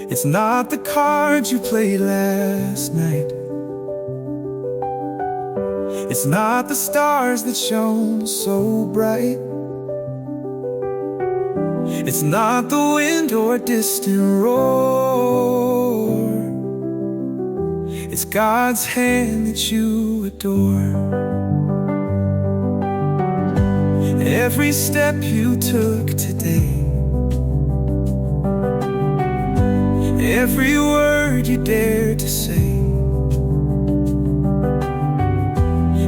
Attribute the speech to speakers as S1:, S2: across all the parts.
S1: It's not the cards you played last night. It's not the stars that shone so bright. It's not the wind or a distant roar. It's God's hand that you adore. Every step you took today, every word you dared to say,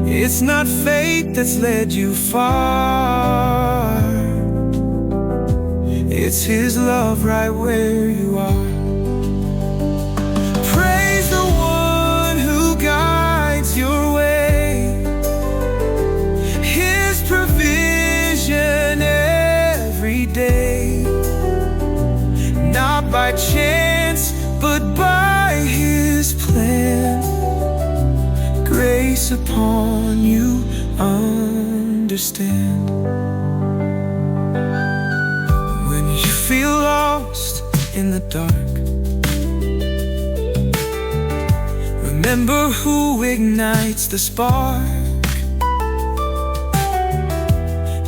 S1: it's not fate that's led you far. It's His love right where you are. Praise the one who guides your way, His provision every day. Not by chance, but by His plan. Grace upon you, understand. When you feel lost in the dark, remember who ignites the spark.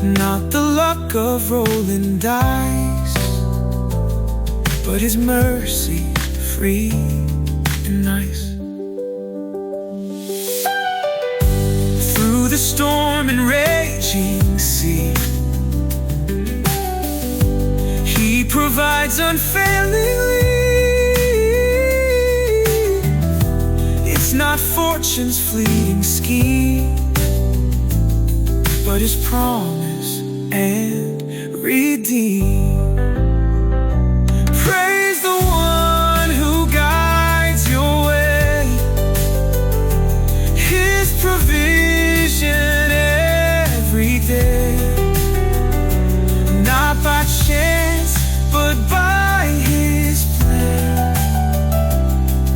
S1: Not the luck of rolling dice, but His mercy, free and nice. Through the storm and raging sea, He provides unfailingly. It's not fortune's fleeting scheme, but His promise and redeem. Praise the one who guides your way, His provision every day. Not by chance, but by His plan.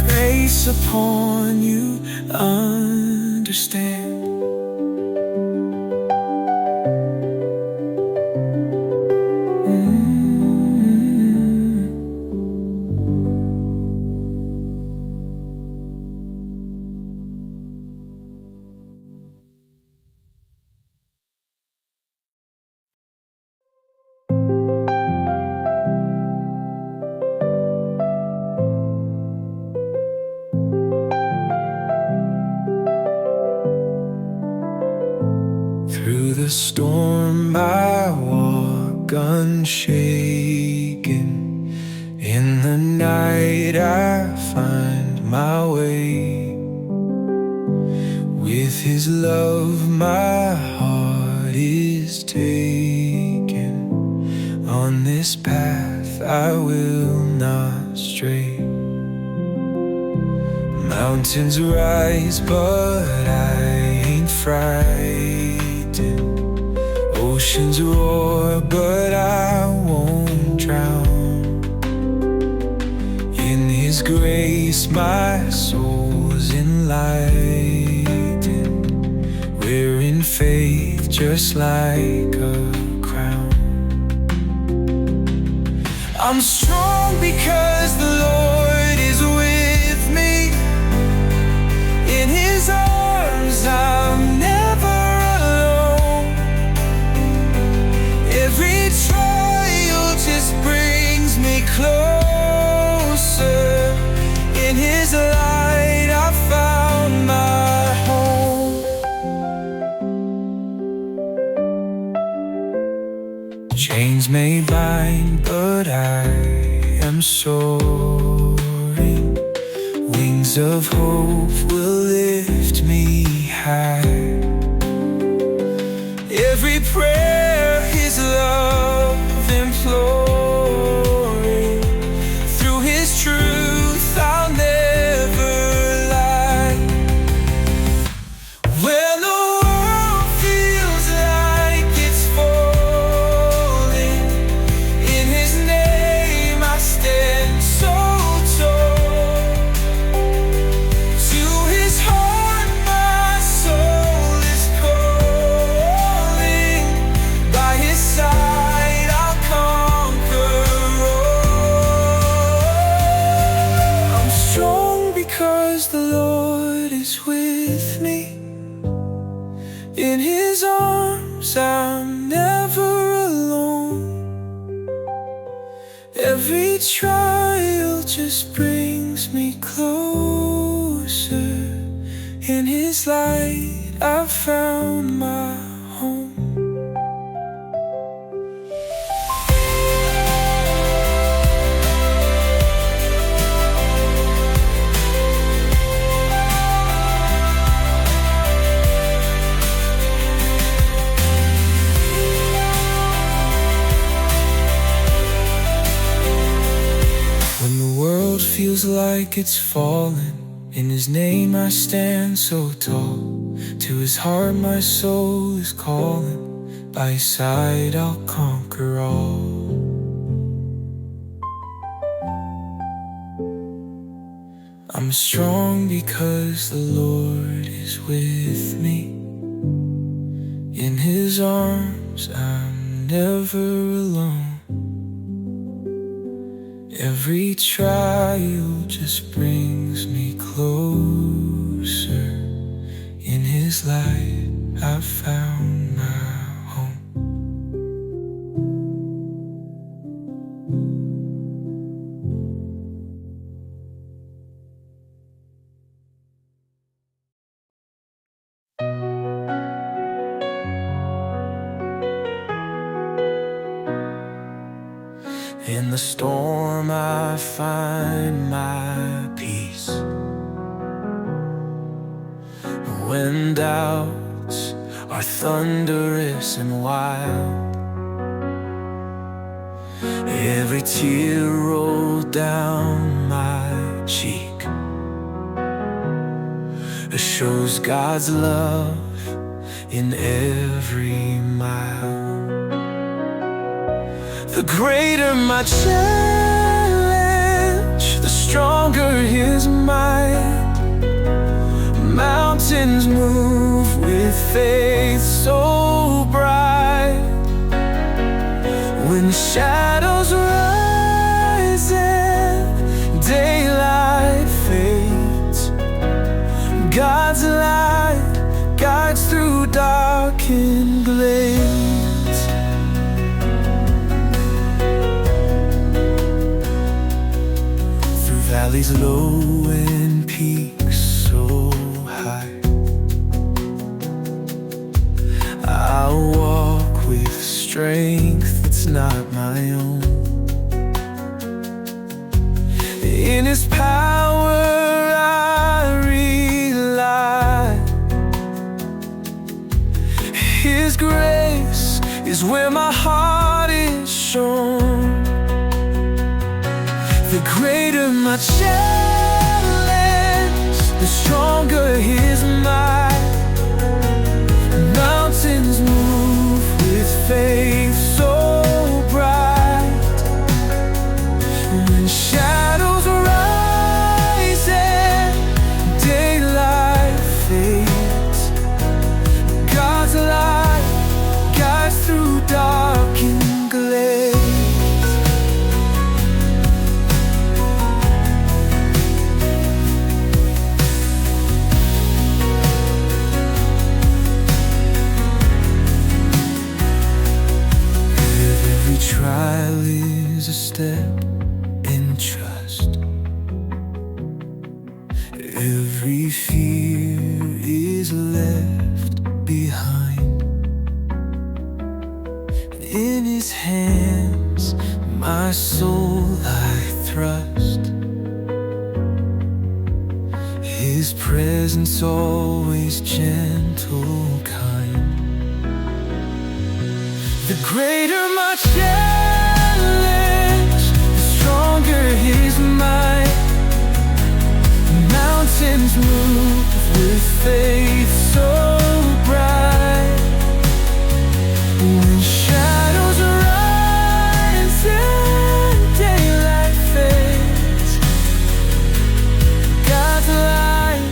S1: Grace upon you, understand. Through the storm I walk unshaken. In the night I find my way. With His love my heart is taken. On this path I will not stray. Mountains rise but I ain't frightened. Oceans roar, but I won't drown. In His grace my soul's enlightened. Wearing faith just like a crown. I'm strong because the Lord is with me. In His arms I'm never alone. Every trial just brings me closer. In His light I found my home. Chains may bind, but I am soaring. Wings of hope will lift me high. Every prayer His love imploring. Through His truth I'll never lie. When the world feels like it's falling, in His name I stand so tall. To His heart my soul Every trial just brings me closer. In His light I've found my home. When the world feels like it's falling, in His name I stand so tall. To His heart my soul is calling. By His side I'll conquer all. I'm strong because the Lord is with me. In His arms I'm never alone. Every trial just brings me closer. In His light I've found my home. In the storm I find my peace. When doubts are thunderous and wild, every tear rolled down my cheek shows God's love in every mile. The greater my challenge, the stronger His might. Mountains move with faith so bright. When shadows rise and daylight fades, God's light guides through darkened glades. Through valleys low and peaks so high, I'll walk with strength that's not my own. In His power I rely. His grace is where my heart is shown. The greater my challenge, the stronger His might. Mountains move with faith so bright. When shadows rise and daylight fades, God's light guides through darkened glades. Trial is a step in trust. Every fear is left behind. In His hands my soul I thrust. His presence always gentle, kind. The greater my challenge, the stronger His might. Mountains move with faith so bright. When shadows rise and daylight fades, God's light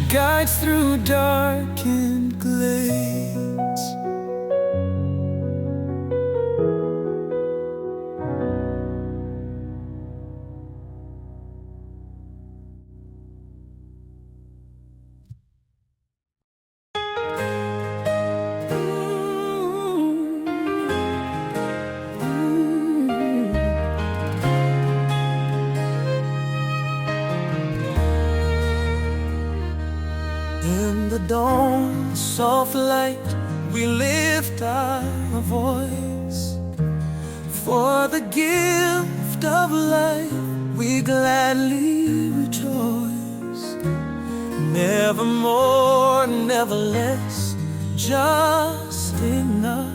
S1: guides through darkened glades. dawn's soft light, we lift our voice. For the gift of life, we gladly rejoice. Never more, never less, just enough.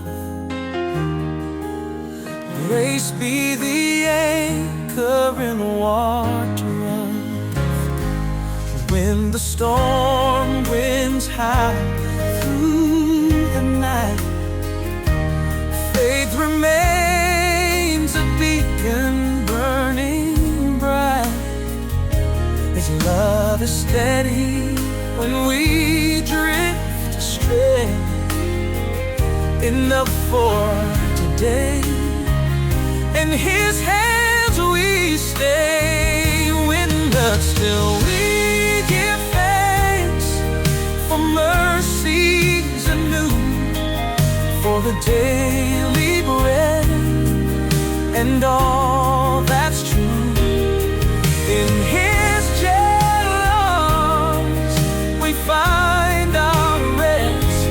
S1: Grace be the anchor in water rough. When the storm winds howl through the night, faith remains a beacon burning bright. His love is steady when we drift astray. Enough for today, in His hands we stay. But still we give thanks for mercies anew, for the daily bread and all that's true. In His gentle arms we find our rest,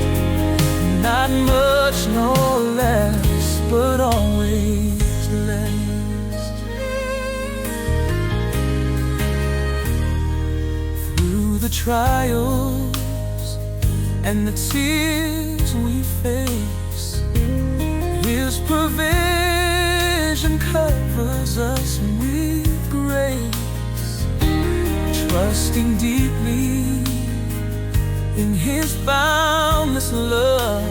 S1: not much nor less, but always blessed. Through the trials and the tears we face, His provision covers us with grace. Trusting deeply in His boundless love,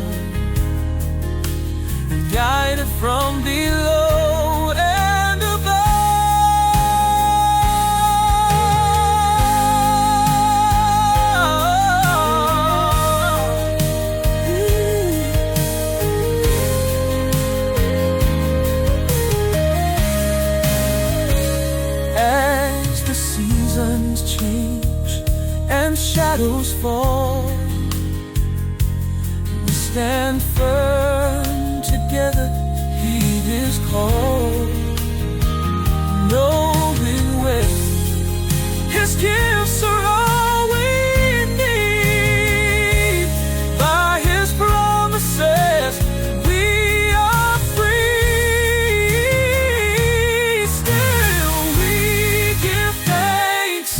S1: guided from below and above. As the seasons change and shadows fall, we stand firm together, heed His call, knowing with His gifts are all we need. By His promises we are free. Still we give thanks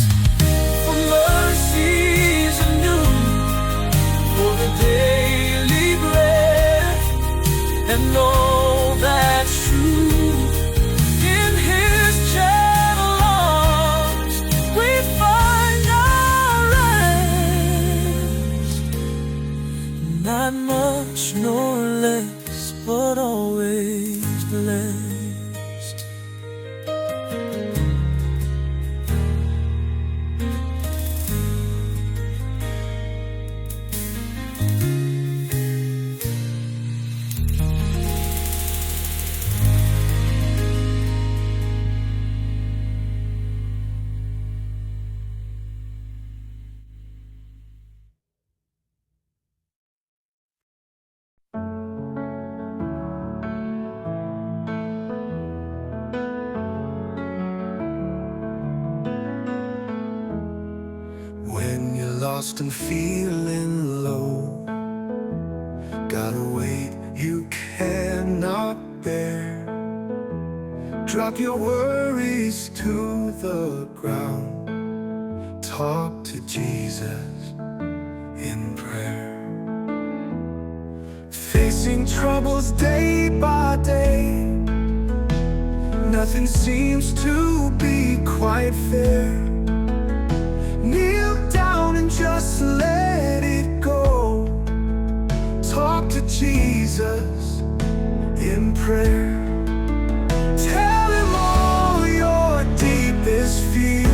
S1: for mercies anew, for the daily bread and all that's true. In His gentle arms we find our rest, not much nor less, but always blessed. When you're lost and feeling low, got a weight you cannot bear, drop your worries to the ground, talk to Jesus in prayer. Facing troubles day by day, nothing seems to be quite fair. Kneel down and just let it go. Talk to Jesus in prayer. Tell Him all your deepest fears.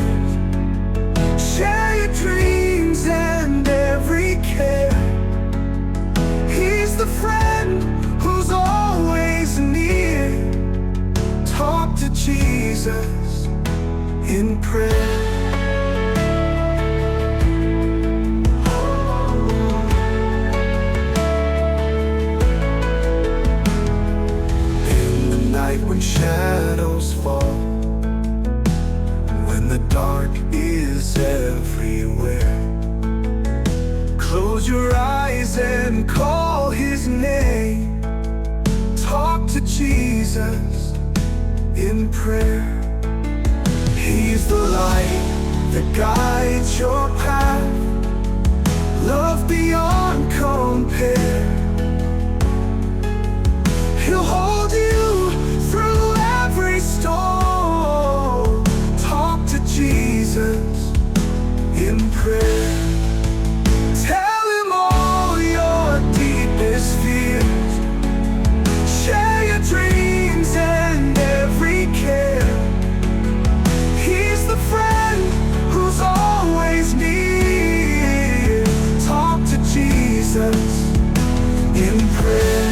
S1: Share your dreams and every care. He's the friend who's always near. Talk to Jesus in prayer. When shadows fall, when the dark is everywhere, close Jesus in prayer. He's the light that guides your path, love beyond compare. He'll hold you through every storm. Talk to Jesus in prayer. Tell him all your deepest fears. Share your dreams and every care. He's the friend who's always near. Talk to Jesus in prayer.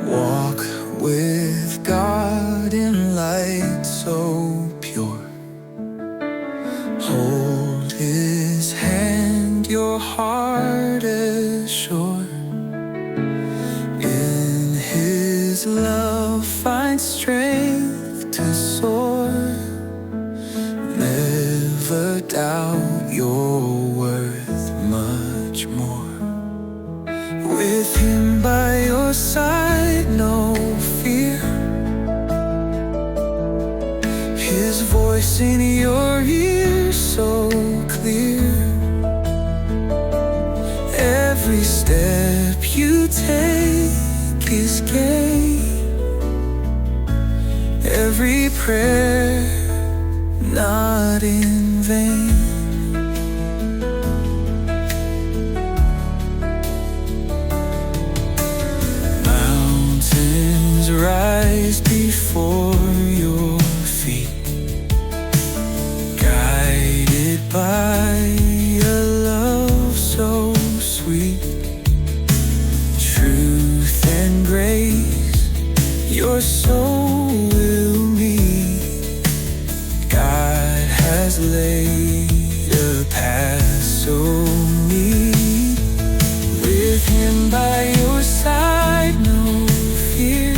S1: Walk with God in light so pure. Hold his hand, your heart is sure. In his love find strength to soar. Never doubt your worth much more. With him by your side, no fear. His voice in your ear so clear. Every step you take is gain. Every prayer not in vain. Rise before your feet, guided by a love so sweet. Truth and grace your soul will meet. God has laid a path so neat. With him by your side, no fear.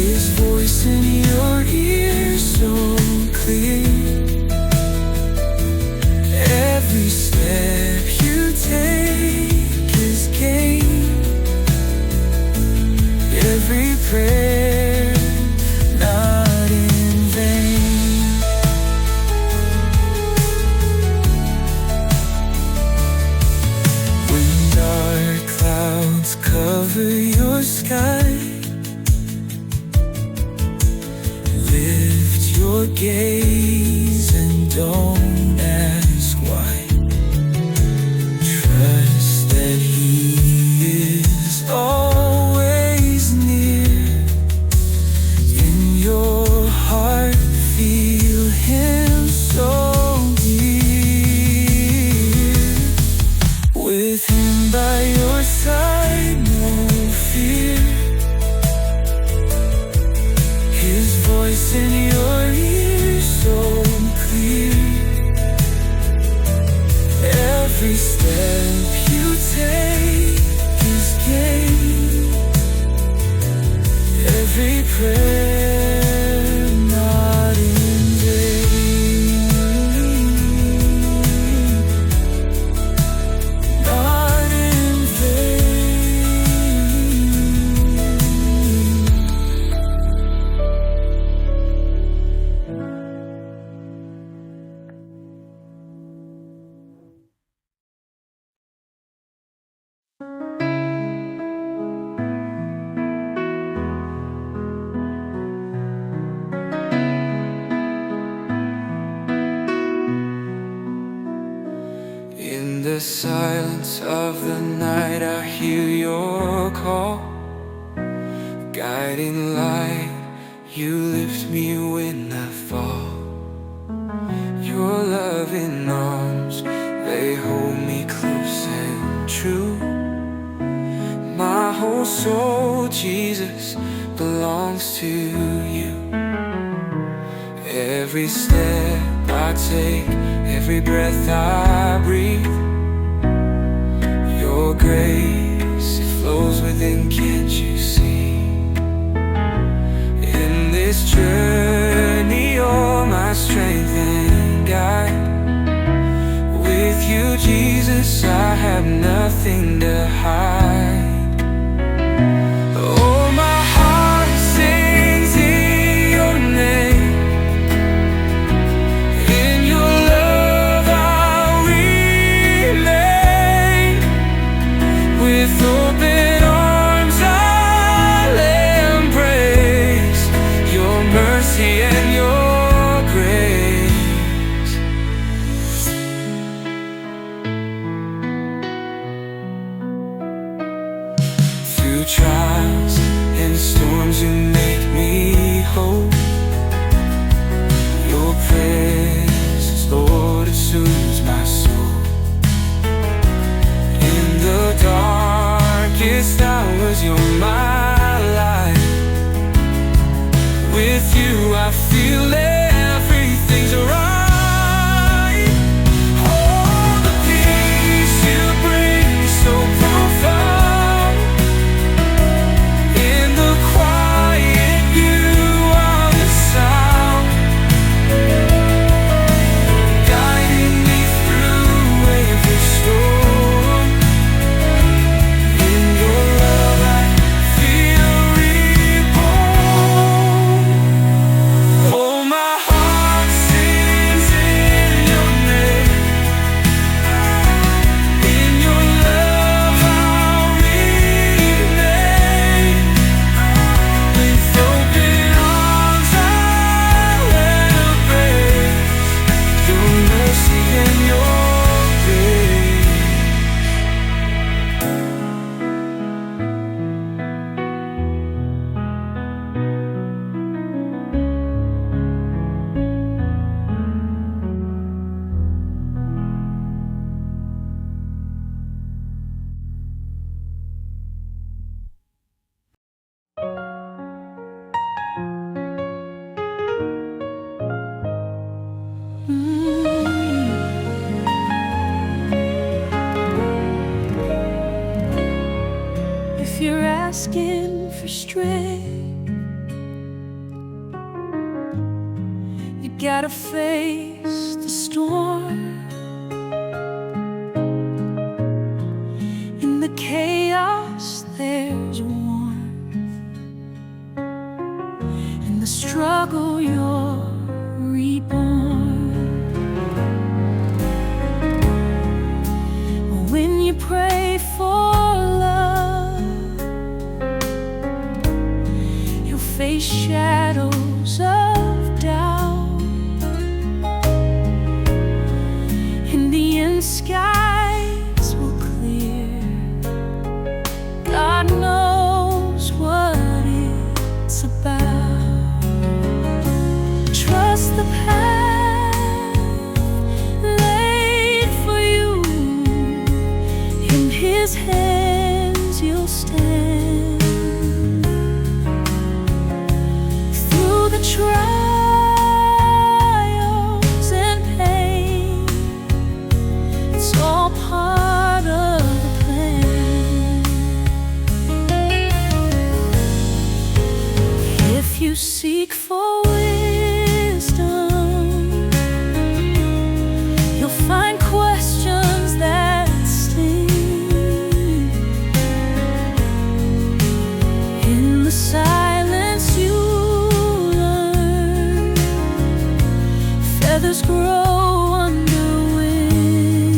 S1: His voice in your ear so clear. Every step you take is gain. Every prayer not in vain. When dark clouds cover your sky, lift your gaze and don't ask why. Trust that he is always near. In your heart feel him so dear. With him by your side, no fear. His voice in your ear so clear. Every step you take is gain. Every prayer not in vain. Not in vain. the silence of the night I hear your call. Guiding light, you lift me when I fall. Your loving arms, they hold me close and true. My whole soul, Jesus, belongs to you. Every step I take, every breath I breathe, your grace, it flows within, can't you see? In this journey, you're my strength and guide. With you, Jesus, I have nothing to hide. Oh, my heart sings in your name. In your love I'll remain. With open arms I'll embrace your mercy and your grace. Through trials and storms you make me whole. Your presence, Lord, it soothes my soul. In the darkest hours, you're my light. With you I feel everything's right. Oh, the peace you bring so profound. In the quiet you are the sound, guiding me through every storm. In your love I feel reborn. Oh, my heart sings in your name. In your love I'll remain. With open arms I'll embrace your mercy and your grace. If you're asking for strength, you gotta face the storm. In the chaos there's warmth. In the struggle you're reborn. When you pray for love, you'll face shadows of doubt. In the end, skies will clear. God knows what it's about. Trust the path laid for you. In His hands you'll stand. Through the trials and pain, it's all part of the plan. If you seek for wisdom, you'll find questions that sting. In the silence you learn, feathers grow under wings.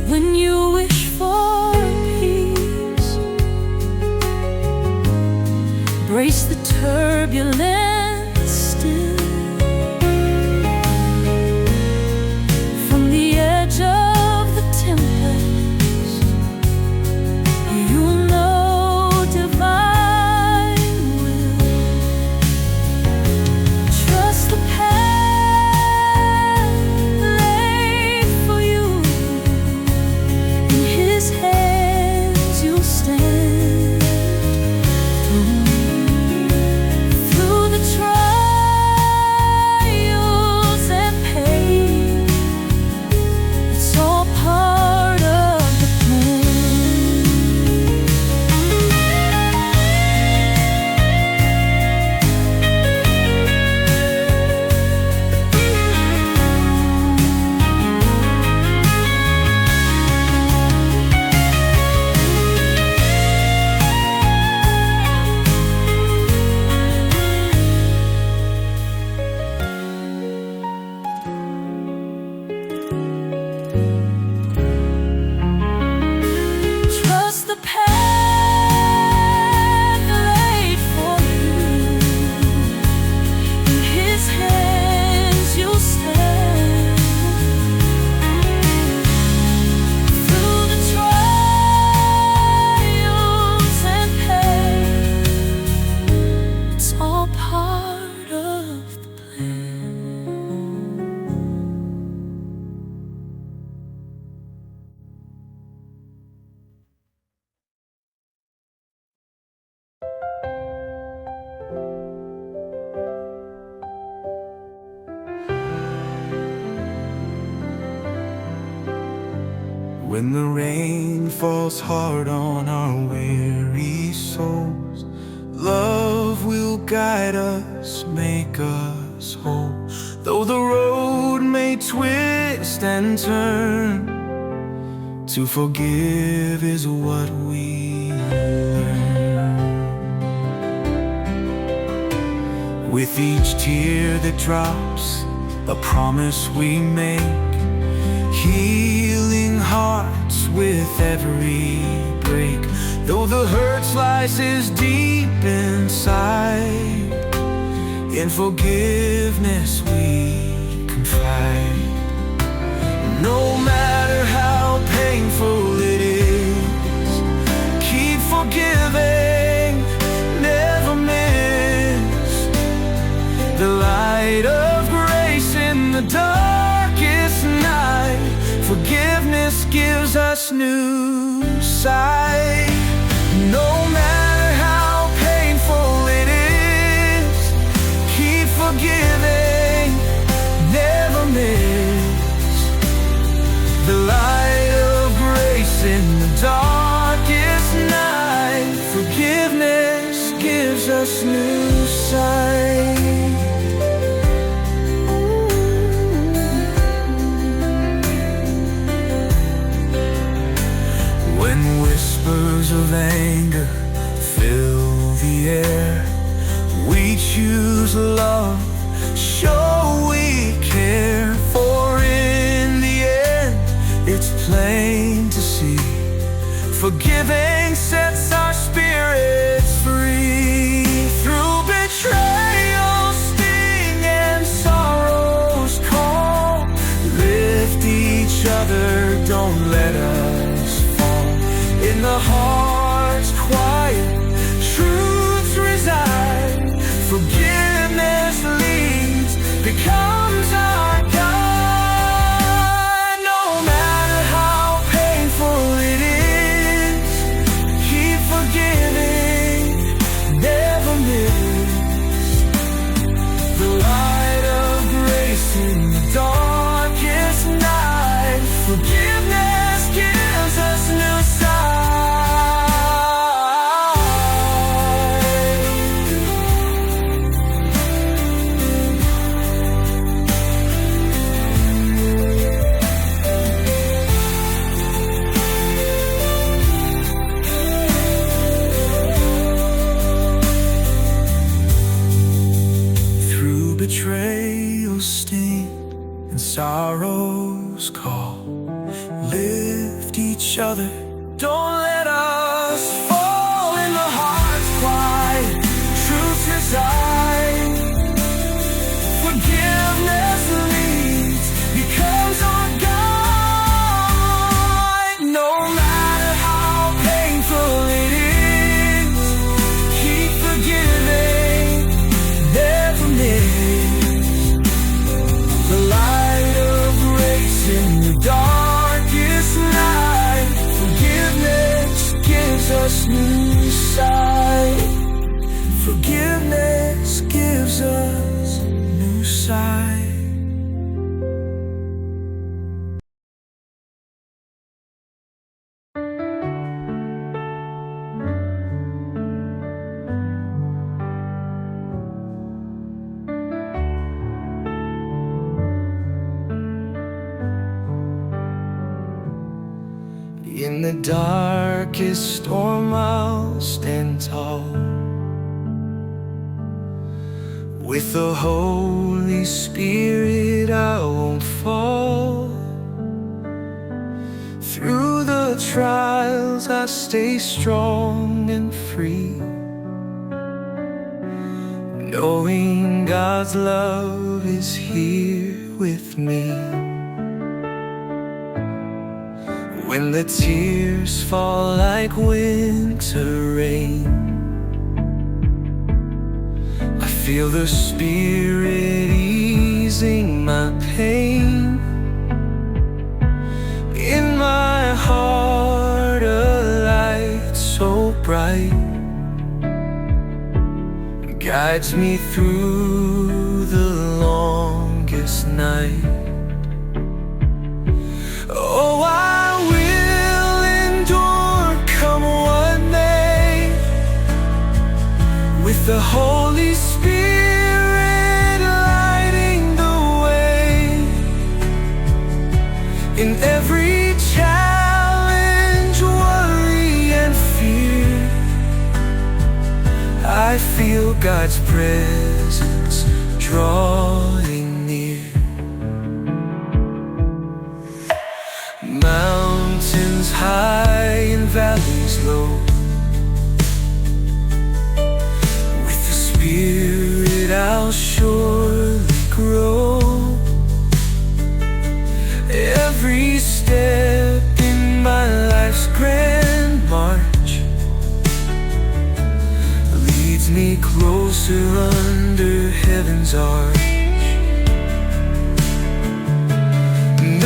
S1: When you wish for peace, brace the turbulence still. When the rain falls hard on our weary souls, love will guide us, make us whole. Though the road may twist and turn, to forgive is what we learn. With each tear that drops, a promise we make, healing hearts with every break. Though the hurt slices deep inside, in forgiveness we confide. No matter how painful it is, keep forgiving, never miss the light of grace in the darkest night. Forgiveness gives us new sight. No matter how painful it is, keep forgiving, never miss the light of grace in the darkest night. Forgiveness gives us new sight. When whispers of anger fill the air, we choose love, show we care. For in the end, it's plain to see, forgiving sets our spirits free. Through betrayal, sting, and sorrow's call, lift each other, don't let us fall. In the heart's quiet, truths reside. Forgiveness leads, becomes our guide. No matter how painful it is, keep forgiving, never miss the light of grace in the darkest night. Forgiveness gives us new sight. Through betrayal, sting, and sorrow's call, lift each other, don't let us fall. In the heart's quiet, truth reside. Forgiveness leads, becomes our guide. No matter how painful it is, keep forgiving, never miss the light of grace in the darkest night. Forgiveness gives us new sight. Forgiveness gives us new sight. In the darkest storm I'll stand tall, with the Holy Spirit I won't fall. Through the trials I stay strong and free, knowing God's love is here with me. When the tears fall like winter rain, I feel the Spirit easing my pain. In my heart a light so bright guides me through the longest night. Oh, I will the Holy Spirit lighting the way. In every challenge, worry and fear, I feel God's presence drawing near. Mountains high and valleys low, with the Spirit I'll surely grow. Every step in my life's grand march leads me closer under heaven's arch.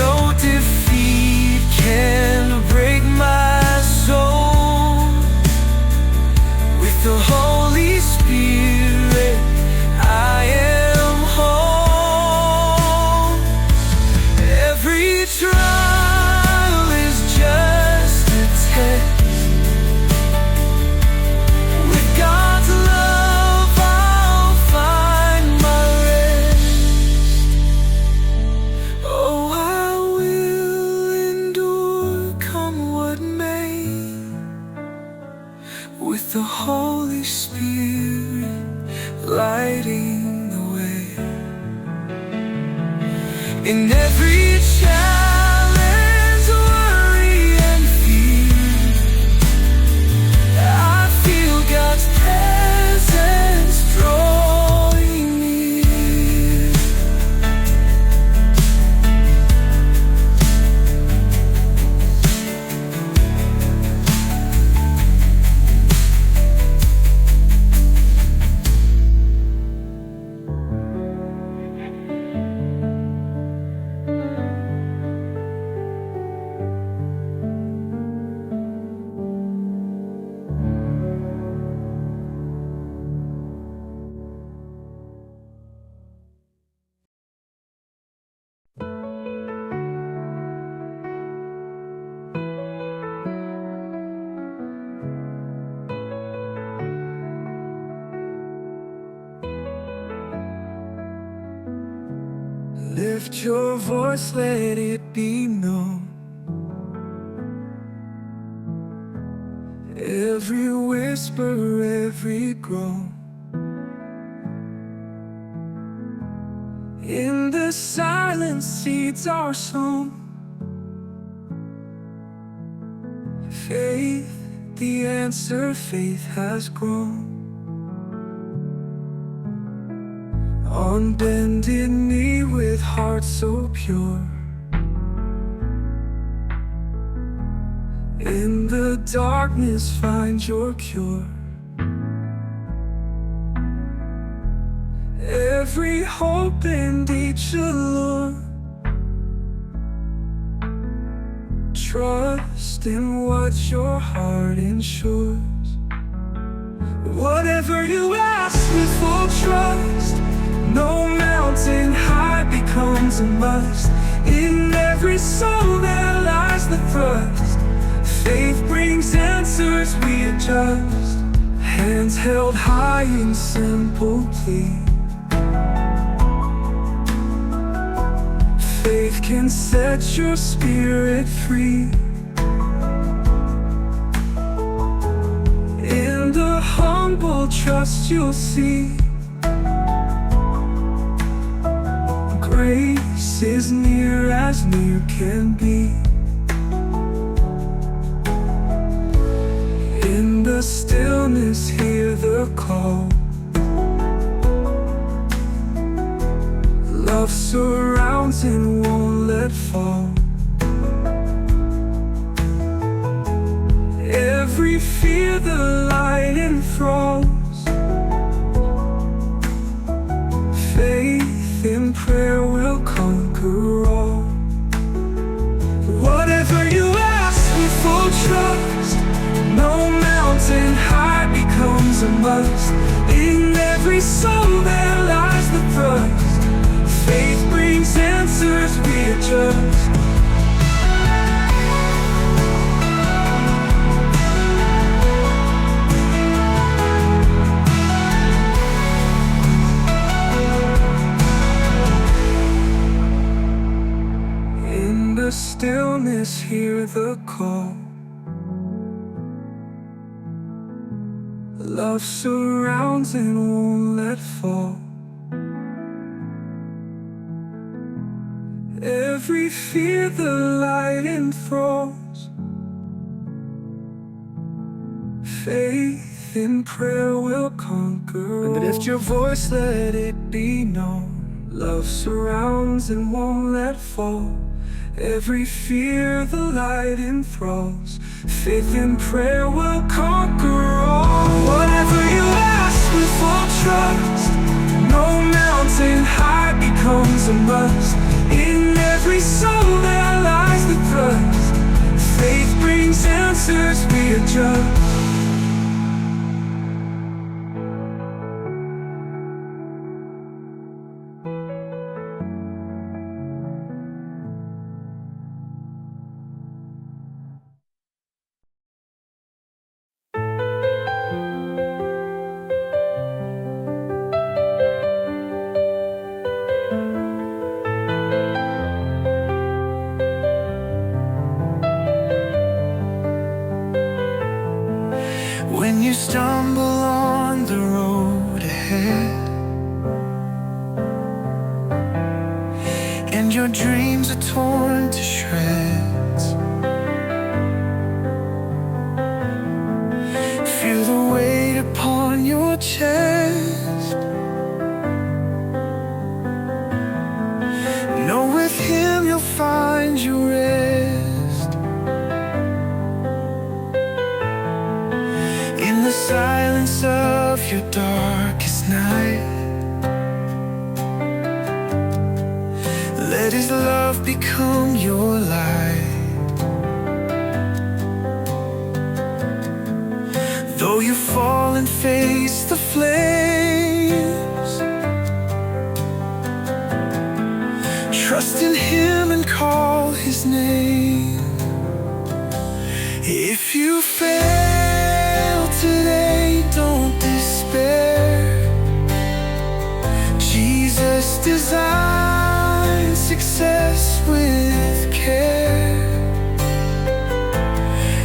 S1: No defeat can break my soul. With the Holy Spirit I am home. Every trial is just a test. With God's love I'll find my rest. Oh, I will endure, come what may, with the Holy Spirit lighting the way. In every challenge, worry and fear, I feel God's presence drawing near. Lift your voice, let it be known. Every whisper, every groan, in the silence seeds are sown. Faith, the answer, faith has grown. On bended knee with heart so pure, in the darkness find your cure. Every hope and each allure, trust in what your heart ensures. Whatever you ask with full trust, no mountain high becomes a must. In every soul there lies the thrust. Faith brings answers, we adjust. Hands held high in simple plea. Faith can set your spirit free. In the humble trust you'll see grace is near as near can be. In the stillness hear the call. Love surrounds and won't let fall. Every fear the light enthralls. Faith in prayer will conquer all. Whatever you ask with full trust, no mountain high becomes a must. In every soul there lies the thrust. Faith brings answers, we adjust. call. Love surrounds and won't let fall. Every fear the light enthralls. Faith in prayer will conquer all. And lift your voice, let it be known. Love surrounds and won't let fall. Every fear the light enthralls. Faith in prayer will conquer all. Whatever you ask with full trust, no mountain high becomes a must. In every soul there lies the trust. Faith brings answers, we adjust. When you stumble on the road ahead, and your dreams are torn to shreds, feel the weight upon your chest. Know with Him you'll find your rest. In the silence of your darkest night, let His love become your light. Though you fall and face the flames, trust in Him and call His name. If you fail today, don't despair. Jesus designs success with care.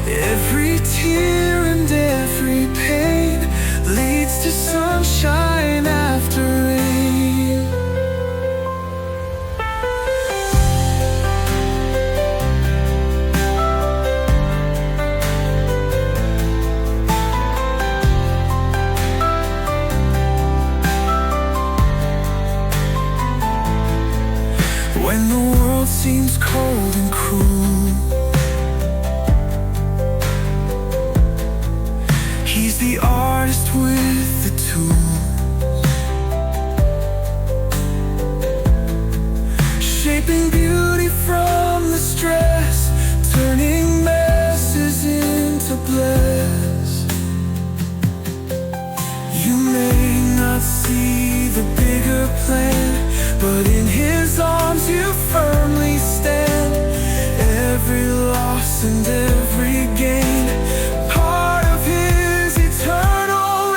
S1: Every tear and every pain leads to sunshine after rain. When the world seems cold and cruel, He's the artist with the tools, shaping beauty from the stress, turning messes into bliss. You may not see the bigger plan, but in His arms you firmly stand. Every loss and every gain, part of His eternal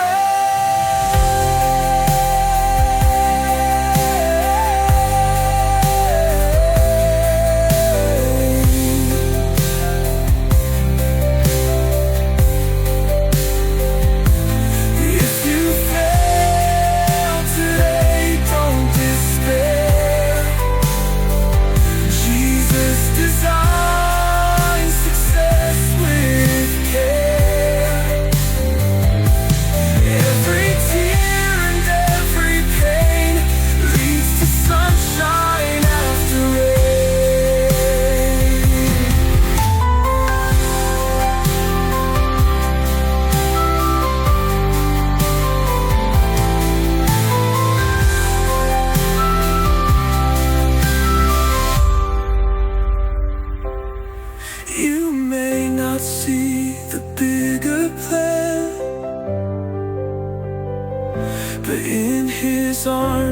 S1: If you fail today, don't despair. Jesus designs success with care. Every tear and every pain leads to sunshine after rain. You may not see the bigger plan, but in His arms